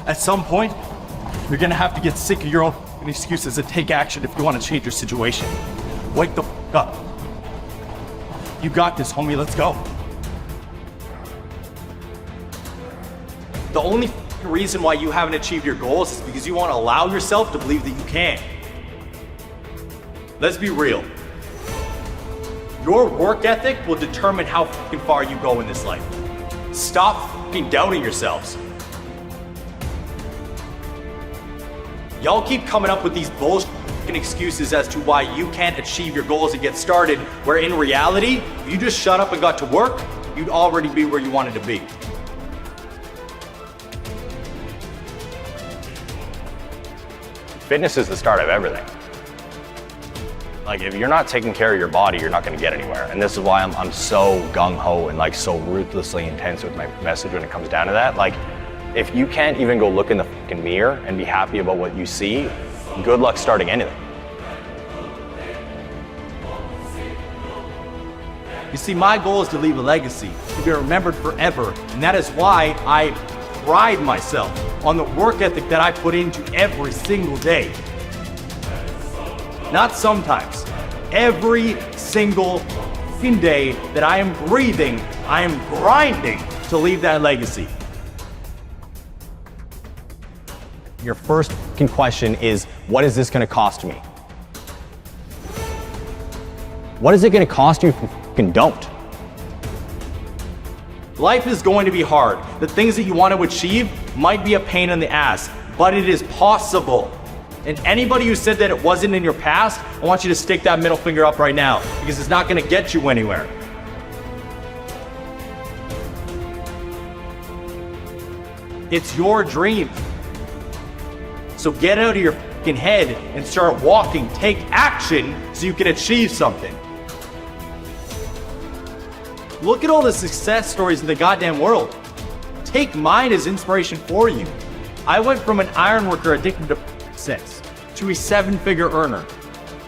At some point, you're gonna have to get sick of your own excuses and take action if you want to change your situation. Wake the f up. You got this, homie, let's go. The only reason why you haven't achieved your goals is because you want to allow yourself to believe that you can. Let's be real. Your work ethic will determine how fucking far you go in this life. Stop fucking doubting yourselves. Y'all keep coming up with these bullshit excuses as to why you can't achieve your goals and get started, where in reality, if you just shut up and got to work, you'd already be where you wanted to be. Fitness is the start of everything. Like, if you're not taking care of your body, you're not gonna get anywhere. And this is why I'm so gung-ho and like so ruthlessly intense with my message when it comes down to that. Like, if you can't even go look in the fucking mirror and be happy about what you see, good luck starting anything. You see, my goal is to leave a legacy, to be remembered forever. And that is why I pride myself on the work ethic that I put into every single day. Not sometimes, every single day that I am breathing, I am grinding to leave that legacy. Your first question is, what is this gonna cost me? What is it gonna cost you if you fucking don't? Life is going to be hard. The things that you want to achieve might be a pain in the ass, but it is possible. And anybody who said that it wasn't in your past, I want you to stick that middle finger up right now, because it's not gonna get you anywhere. It's your dream. So get out of your fucking head and start walking. Take action so you can achieve something. Look at all the success stories in the goddamn world. Take mine as inspiration for you. I went from an iron worker addicted to sex to a 7-figure earner.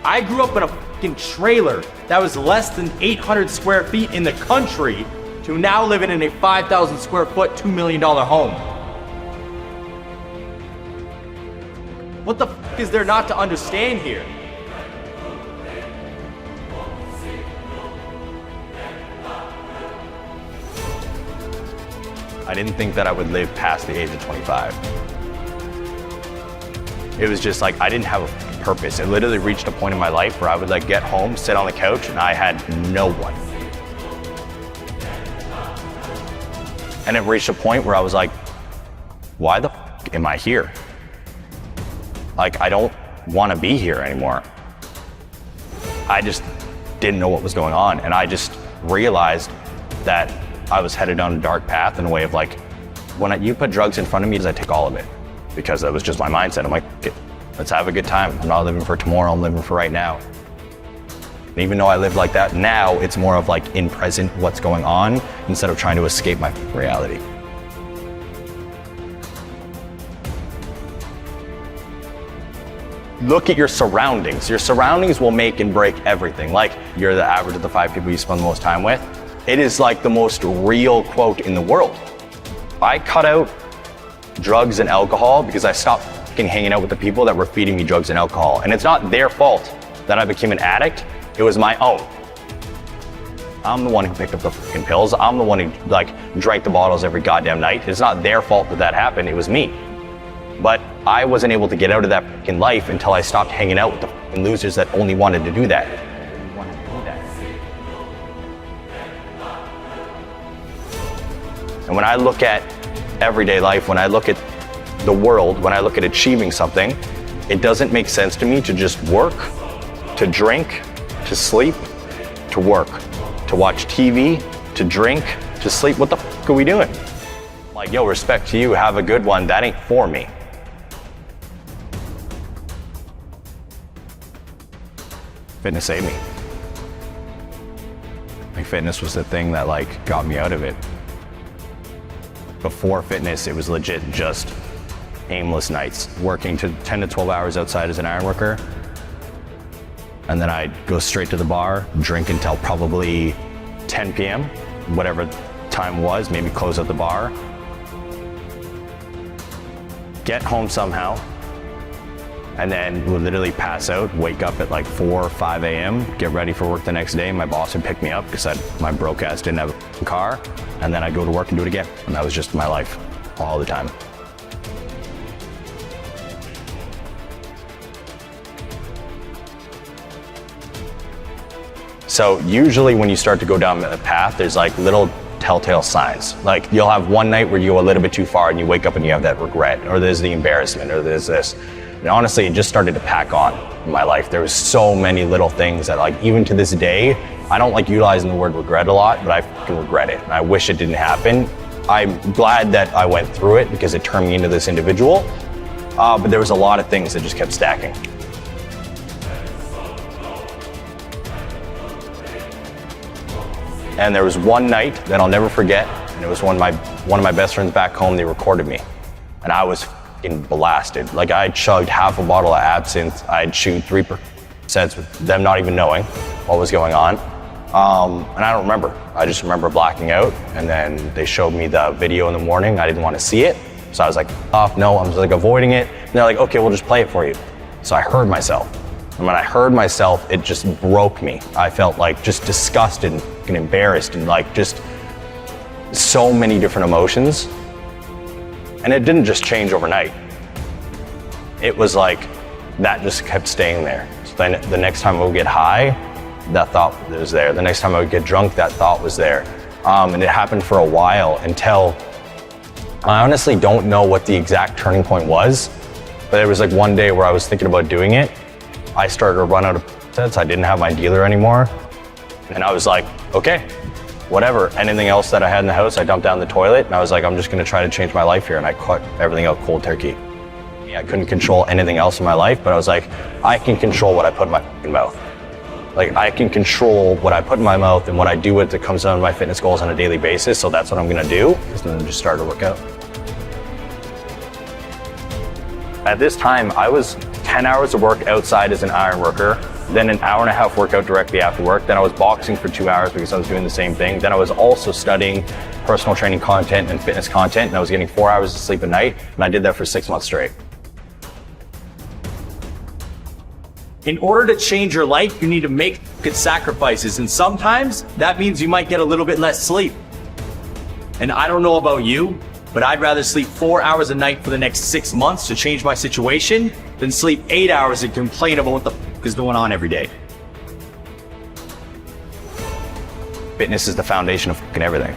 I grew up in a fucking trailer that was less than 800 square feet in the country to now living in a 5,000 square foot, $2 million home. What the fuck is there not to understand here? I didn't think that I would live past the age of 25. It was just like, I didn't have a purpose. It literally reached a point in my life where I would like get home, sit on the couch, and I had no one. And it reached a point where I was like, why the f am I here? Like, I don't want to be here anymore. I just didn't know what was going on. And I just realized that I was headed down a dark path in a way of like, when you put drugs in front of me, I take all of it. Because that was just my mindset. I'm like, let's have a good time. I'm not living for tomorrow, I'm living for right now. And even though I live like that now, it's more of like in present, what's going on, instead of trying to escape my reality. Look at your surroundings. Your surroundings will make and break everything. Like, you're the average of the 5 people you spend the most time with. It is like the most real quote in the world. I cut out drugs and alcohol because I stopped fucking hanging out with the people that were feeding me drugs and alcohol. And it's not their fault that I became an addict. It was my own. I'm the one who picked up the fucking pills. I'm the one who like drank the bottles every goddamn night. It's not their fault that that happened. It was me. But I wasn't able to get out of that fucking life until I stopped hanging out with the fucking losers that only wanted to do that. And when I look at everyday life, when I look at the world, when I look at achieving something, it doesn't make sense to me to just work, to drink, to sleep, to work, to watch TV, to drink, to sleep. What the fuck are we doing? Like, yo, respect to you, have a good one. That ain't for me. Fitness saved me. Like, fitness was the thing that like got me out of it. Before fitness, it was legit just aimless nights, working to 10 to 12 hours outside as an iron worker. And then I'd go straight to the bar, drink until probably 10 p.m., whatever time was, maybe close out the bar. get home somehow, and then would literally pass out, wake up at like 4 or 5 a.m., get ready for work the next day. My boss would pick me up because my broke ass didn't have a car, and then I'd go to work and do it again. And that was just my life all the time. So usually when you start to go down the path, there's like little telltale signs. Like you'll have one night where you go a little bit too far and you wake up and you have that regret, or there's the embarrassment, or there's this. And honestly, it just started to pack on in my life. There was so many little things that, like, even to this day, I don't like utilizing the word regret a lot, but I fucking regret it. And I wish it didn't happen. I'm glad that I went through it because it turned me into this individual. But there was a lot of things that just kept stacking. And there was one night that I'll never forget, and it was one of my best friends back home. They recorded me, and I was fucking blasted. Like, I chugged half a bottle of absinthe. I'd chewed 3 sets with them not even knowing what was going on. And I don't remember. I just remember blacking out. And then they showed me the video in the morning. I didn't want to see it, so I was like, no, I was like avoiding it. And they're like, okay, we'll just play it for you. So I heard myself. And when I heard myself, it just broke me. I felt like just disgusted and embarrassed and like just so many different emotions. And it didn't just change overnight. It was like that just kept staying there. So then the next time I would get high, that thought was there. The next time I would get drunk, that thought was there. And it happened for a while until I honestly don't know what the exact turning point was. But there was like one day where I was thinking about doing it. I started to run out of sets. I didn't have my dealer anymore. And I was like, okay, whatever. Anything else that I had in the house, I dumped down the toilet. And I was like, I'm just gonna try to change my life here. And I cut everything out cold turkey. I couldn't control anything else in my life, but I was like, I can control what I put in my fucking mouth. Like, I can control what I put in my mouth and what I do with it comes down to my fitness goals on a daily basis. So that's what I'm gonna do. And then just start to work out. At this time, I was 10 hours of work outside as an iron worker, then an hour and a half workout directly after work. Then I was boxing for 2 hours because I was doing the same thing. Then I was also studying personal training content and fitness content, and I was getting 4 hours of sleep a night, and I did that for 6 months straight. In order to change your life, you need to make good sacrifices, and sometimes that means you might get a little bit less sleep. And I don't know about you, but I'd rather sleep 4 hours a night for the next 6 months to change my situation than sleep 8 hours and complain about what the f is going on every day. Fitness is the foundation of fucking everything.